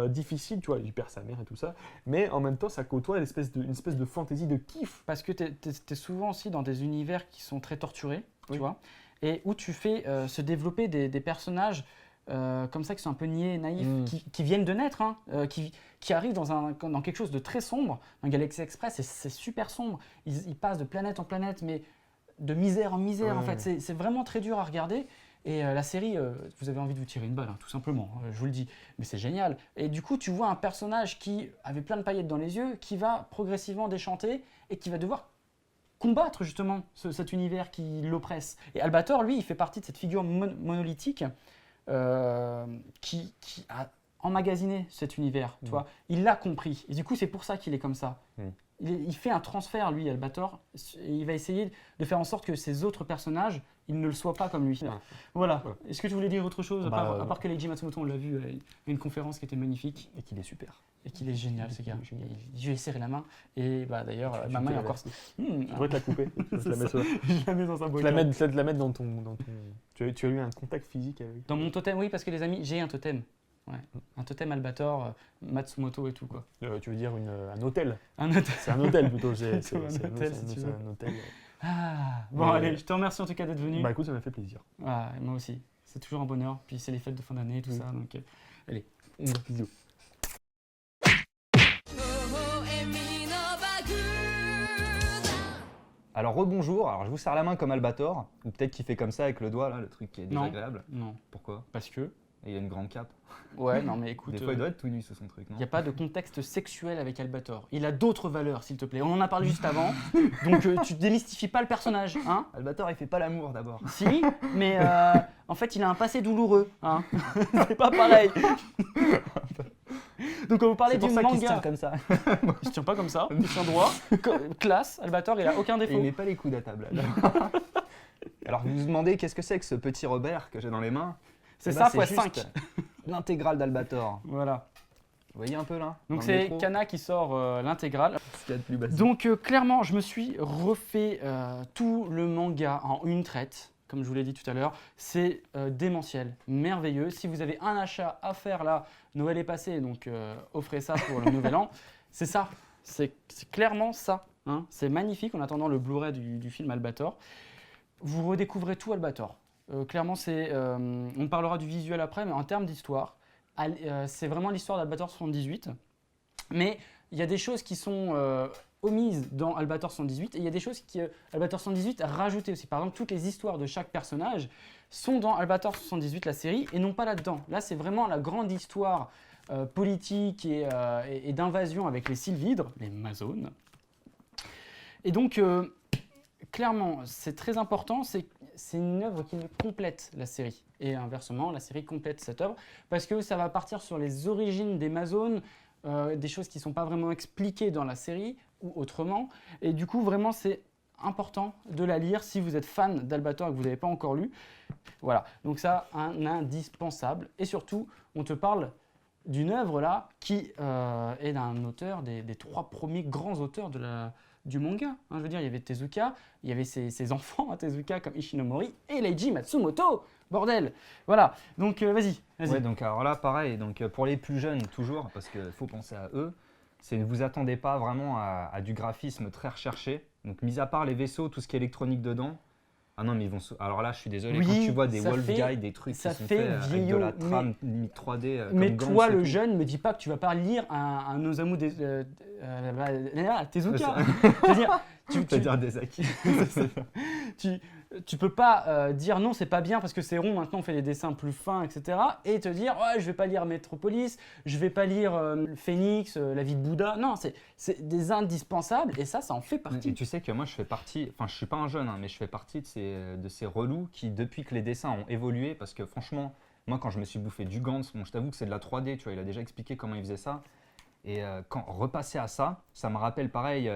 difficile, tu vois, il perd sa mère et tout ça, mais en même temps ça côtoie une espèce de fantaisie, de kiff. Parce que t'es souvent aussi dans des univers qui sont très torturés, tu vois, et où tu fais se développer des personnages comme ça qui sont un peu niais, naïfs, qui viennent de naître, hein, qui arrivent dans quelque chose de très sombre. Dans Galaxy Express, c'est super sombre. Ils passent de planète en planète, mais de misère en misère, en fait. C'est vraiment très dur à regarder. Et la série, vous avez envie de vous tirer une balle, hein, tout simplement, je vous le dis. Mais c'est génial. Et du coup, tu vois un personnage qui avait plein de paillettes dans les yeux, qui va progressivement déchanter et qui va devoir combattre justement cet univers qui l'oppresse. Et Albator, lui, il fait partie de cette figure monolithique qui a emmagasiné cet univers, tu vois. Il l'a compris. Et du coup, c'est pour ça qu'il est comme ça. Il fait un transfert, lui, Albator, et il va essayer de faire en sorte que ces autres personnages, ils ne le soient pas comme lui. Voilà. Est-ce que tu voulais dire autre chose, à part que Leiji Matsumoto, on l'a vu, à une conférence qui était magnifique. Et qu'il est super. Et qu'il est génial, ce gars. Je lui ai serré la main. Et bah, d'ailleurs, ma main est encore... Je devrais te la couper. Je la mets dans un bocal. La mettre dans ton... Tu as eu un contact physique avec... Dans mon totem, oui, parce que les amis, j'ai un totem. Ouais. Un totem Albator, Matsumoto et tout, quoi. Tu veux dire un hôtel? Un hôtel. C'est un hôtel plutôt. C'est un hôtel, si tu veux. un hôtel. Ah, bon, allez, je te remercie en tout cas d'être venu. Bah écoute, ça m'a fait plaisir. Ah, moi aussi. C'est toujours un bonheur. Puis c'est les fêtes de fin d'année et tout ça. Donc, allez. Bisous. Alors rebonjour, alors je vous serre la main comme Albator, ou peut-être qu'il fait comme ça avec le doigt là, le truc qui est désagréable. Non. Pourquoi? Parce que... Il a une grande cape. Ouais, non mais écoute... Des fois il doit être tout nu sous son truc, non? Il n'y a pas de contexte sexuel avec Albator. Il a d'autres valeurs, s'il te plaît. On en a parlé juste avant, donc tu démystifies pas le personnage, hein? Albator il fait pas l'amour d'abord. Si, mais en fait il a un passé douloureux, hein? C'est pas pareil. Donc on vous parlait du manga. Il se tient comme ça. Il se tient pas comme ça, il se tient droit. Classe, Albator, il a aucun défaut. Et il met pas les coudes à table. Alors vous vous demandez qu'est-ce que c'est que ce petit Robert que j'ai dans les mains? C'est ça, fois 5. L'intégrale d'Albator. Voilà. Vous voyez un peu là? Donc c'est Kana qui sort l'intégrale. Ce qu'il y a de plus basique. Donc clairement, je me suis refait tout le manga en une traite, comme je vous l'ai dit tout à l'heure. C'est démentiel, merveilleux. Si vous avez un achat à faire là, Noël est passé, donc offrez ça pour le nouvel an. C'est ça, c'est clairement ça. Hein. C'est magnifique en attendant le Blu-ray du film Albator. Vous redécouvrez tout Albator. Clairement, on parlera du visuel après, mais en termes d'histoire, c'est vraiment l'histoire d'Albator 78. Mais il y a des choses qui sont omises dans Albator 78 et il y a des choses Albator 78 a rajoutées aussi. Par exemple, toutes les histoires de chaque personnage sont dans Albator 78, la série, et non pas là-dedans. Là, c'est vraiment la grande histoire politique et d'invasion avec les Sylvidres, les Mazones. Et donc, clairement, c'est très important, c'est une œuvre qui complète la série. Et inversement, la série complète cette œuvre parce que ça va partir sur les origines des Mazones, des choses qui ne sont pas vraiment expliquées dans la série ou autrement. Et du coup, vraiment, c'est important de la lire si vous êtes fan d'Albator et que vous n'avez pas encore lu. Voilà, donc ça, un indispensable. Et surtout, on te parle d'une œuvre là qui est d'un auteur, des 3 premiers grands auteurs du manga. Hein, je veux dire, il y avait Tezuka, il y avait ses enfants, Tezuka comme Ishinomori et Leiji Matsumoto. Bordel. Voilà. Donc vas-y. Ouais, donc alors là, pareil. Donc pour les plus jeunes, toujours, parce qu'il faut penser à eux. Ne vous attendez pas vraiment à du graphisme très recherché. Donc, mis à part les vaisseaux, tout ce qui est électronique dedans. Ah non, mais ils vont. Alors là, je suis désolé, Oui, quand tu vois des ça Wolf fait- Guide, des trucs ça qui sont fait faits avec de vieillot, la trame limite 3D. Mais comme toi, Gantz et le tout. jeune, me dis pas que tu vas pas lire un Osamu Tezuka. Je veux dire, C'est-à-dire des acquis. tu peux pas dire non, c'est pas bien parce que c'est rond, maintenant on fait des dessins plus fins, etc. Et te dire, ouais, je vais pas lire Metropolis, je vais pas lire Phoenix, La vie de Bouddha. Non, c'est des indispensables et ça en fait Et partie. tu sais que moi, je fais partie, enfin, je suis pas un jeune, hein, mais je fais partie de ces relous qui, depuis que les dessins ont évolué, parce que franchement, moi, quand je me suis bouffé du Gantz, bon, je t'avoue que c'est de la 3D, tu vois, il a déjà expliqué comment il faisait ça. Et quand repasser à ça, ça me rappelle pareil,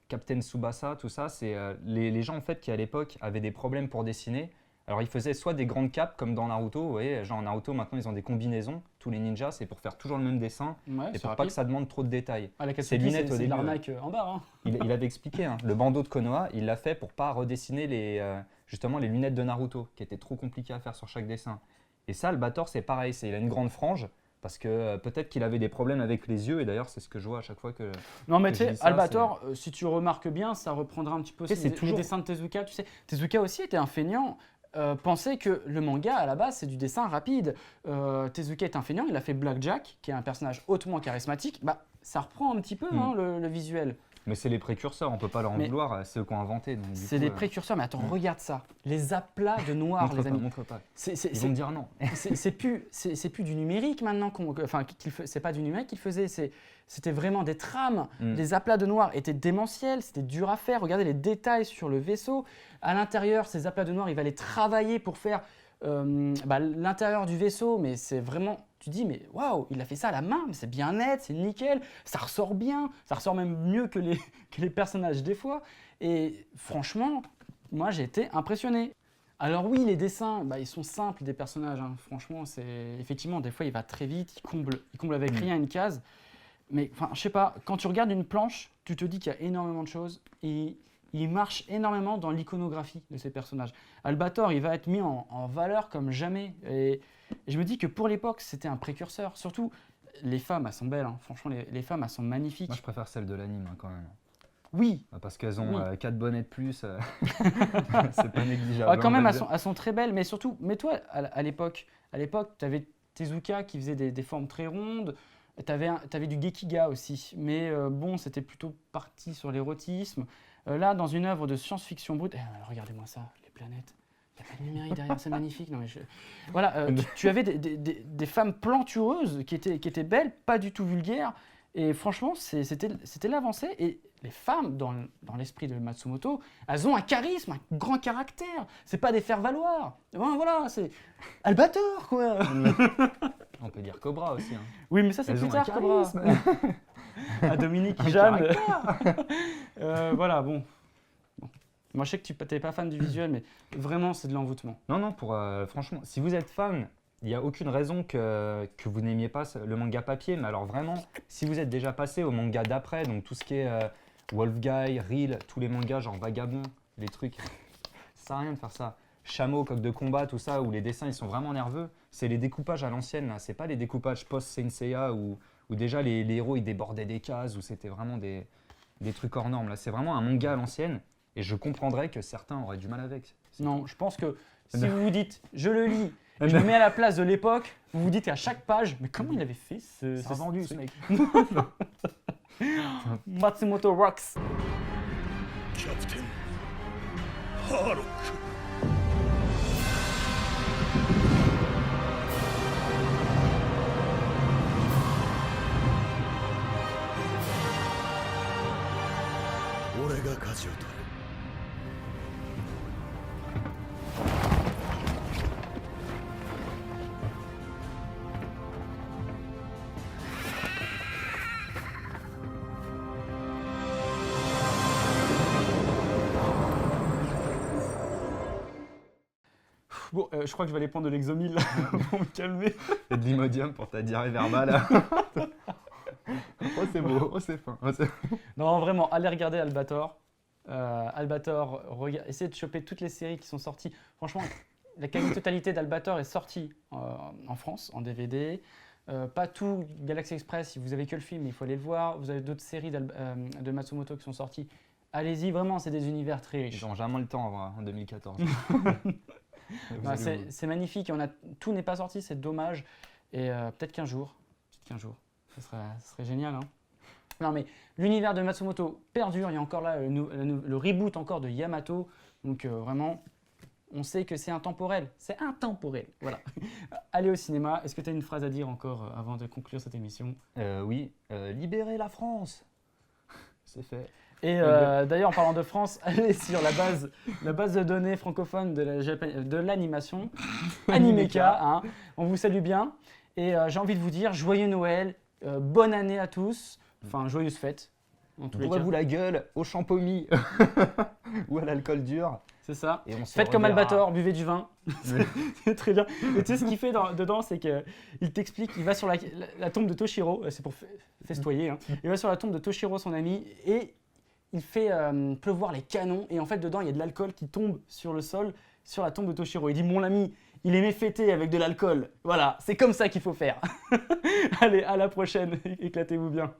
Captain Tsubasa, tout ça, c'est les gens en fait qui à l'époque avaient des problèmes pour dessiner. Alors ils faisaient soit des grandes capes comme dans Naruto, vous voyez, genre Naruto maintenant ils ont des combinaisons, tous les ninjas, c'est pour faire toujours le même dessin Ouais, et c'est pour pas rapide. que ça demande trop de détails. Ah, la Ces Katsuki, lunettes au c'est début, l'arnaque en bas. Hein. Il avait expliqué, hein, le bandeau de Konoha, il l'a fait pour pas redessiner justement les lunettes de Naruto, qui étaient trop compliquées à faire sur chaque dessin. Et ça, Albator, c'est pareil, il a une grande frange, parce que peut-être qu'il avait des problèmes avec les yeux, et d'ailleurs c'est ce que je vois à chaque fois que... Non mais que tu je sais, dis ça, Albator, si tu remarques bien, ça reprendra un petit peu aussi c'est les toujours- dessins de Tezuka. Tu sais, Tezuka aussi était un feignant. Pensait que le manga à la base c'est du dessin rapide. Tezuka est un feignant, il a fait Blackjack, qui est un personnage hautement charismatique. Bah, ça reprend un petit peu hein, le visuel. Mais c'est les précurseurs, on peut pas leur en Mais- vouloir, c'est eux qui ont inventé. donc du C'est coup, des précurseurs, mais attends, regarde ça. Les aplats de noir, montre les pas, amis. montre pas. C'est Ils vont me dire non. c'est plus du numérique maintenant, c'est pas du numérique qu'il faisait, c'était vraiment des trames. Les aplats de noir étaient démentiels, c'était dur à faire. Regardez les détails sur le vaisseau. À l'intérieur, ces aplats de noir, il va les travailler pour faire l'intérieur du vaisseau, mais c'est vraiment, tu dis, mais waouh, il a fait ça à la main, mais c'est bien net, c'est nickel, ça ressort bien, ça ressort même mieux que les personnages des fois. Et franchement, moi j'ai été impressionné. Alors oui, les dessins, ils sont simples des personnages. Hein. Franchement, effectivement des fois il va très vite, il comble avec rien une case. Mais enfin, je sais pas. Quand tu regardes une planche, tu te dis qu'il y a énormément de choses et il marche énormément dans l'iconographie de ces personnages. Albator, il va être mis en valeur comme jamais. Et je me dis que pour l'époque, c'était un précurseur. Surtout, les femmes, elles sont belles. Hein. Franchement, les femmes, elles sont magnifiques. Moi je préfère celle de l'anime quand même. Oui. Parce qu'elles ont Oui. 4 bonnets de plus, c'est pas négligeable. Quand on même, va elles dire. sont très belles, mais surtout, mets-toi à l'époque. À l'époque, tu avais Tezuka qui faisait des formes très rondes. Tu avais du Gekiga aussi, mais bon, c'était plutôt parti sur l'érotisme. Là, dans une œuvre de science-fiction brute, regardez-moi ça, les planètes. Il n'y a pas de numérique derrière, c'est magnifique. Non, mais voilà, tu avais des femmes plantureuses qui étaient belles, pas du tout vulgaires. Et franchement, c'était l'avancée. Et les femmes, dans l'esprit de Matsumoto, elles ont un charisme, un grand caractère. C'est pas des faire-valoir. Voilà, c'est Albator, quoi. On peut dire Cobra aussi. Hein. Oui, mais ça, c'est Elles plus ont un tard, Cobra. charisme. À Dominique, Un Jeanne. Voilà, bon. Moi, je sais que tu n'es pas fan du visuel, mais vraiment, c'est de l'envoûtement. Non, franchement, si vous êtes fan, il n'y a aucune raison que vous n'aimiez pas le manga papier. Mais alors vraiment, si vous êtes déjà passé au manga d'après, donc tout ce qui est Wolf Guy, Reel, tous les mangas genre Vagabond, les trucs, ça sert à rien de faire ça. Chameau, coq de combat, tout ça, où les dessins ils sont vraiment nerveux, c'est les découpages à l'ancienne, là. C'est pas les découpages post-Saint Seiya où déjà les héros ils débordaient des cases, où c'était vraiment des trucs hors normes. Là, c'est vraiment un manga à l'ancienne, et je comprendrais que certains auraient du mal avec. Non, je pense que si vous vous dites, je le lis, je me mets à la place de l'époque, vous vous dites à chaque page, mais comment il avait fait ce vendu ce mec. Matsumoto rocks. キャプテンハーロック俺が舵を取るBon, je crois que je vais aller prendre de l'exomil là, pour me calmer. Et de l'imodium pour ta diarrhée verbale. Oh, c'est beau, oh, c'est fin. Non, vraiment, allez regarder Albator. Albator, essayez de choper toutes les séries qui sont sorties. Franchement, la quasi-totalité d'Albator est sortie en France, en DVD. Pas tout Galaxy Express, si vous avez que le film, il faut aller le voir. Vous avez d'autres séries de Matsumoto qui sont sorties. Allez-y, vraiment, c'est des univers très riches. Ils ont jamais le temps en 2014. Bah, c'est magnifique, tout n'est pas sorti, c'est dommage. Et peut-être qu'un jour, ce serait génial. Hein. Non mais l'univers de Matsumoto perdure, il y a encore là le reboot encore de Yamato. Donc vraiment, on sait que c'est intemporel. C'est intemporel, voilà. Allez au cinéma, est-ce que tu as une phrase à dire encore avant de conclure cette émission? Oui, libérer la France. C'est fait. Et d'ailleurs, en parlant de France, allez sur la base de données francophone de l'animation, Animeka. Hein. On vous salue bien. Et j'ai envie de vous dire, joyeux Noël, bonne année à tous. Enfin, joyeuse fête. Bourrez-vous la gueule au champomis ou à l'alcool dur. C'est ça. Et on se Faites comme reverra. Albator, buvez du vin. C'est très bien. Et tu sais ce qu'il fait dedans, c'est qu'il t'explique, il va sur la tombe de Toshiro, c'est pour festoyer. Hein. Il va sur la tombe de Toshiro, son ami, et il fait pleuvoir les canons. Et en fait, dedans, il y a de l'alcool qui tombe sur le sol, sur la tombe de Toshiro. Il dit, mon ami, il aimait fêter avec de l'alcool. Voilà, c'est comme ça qu'il faut faire. Allez, à la prochaine. Éclatez-vous bien.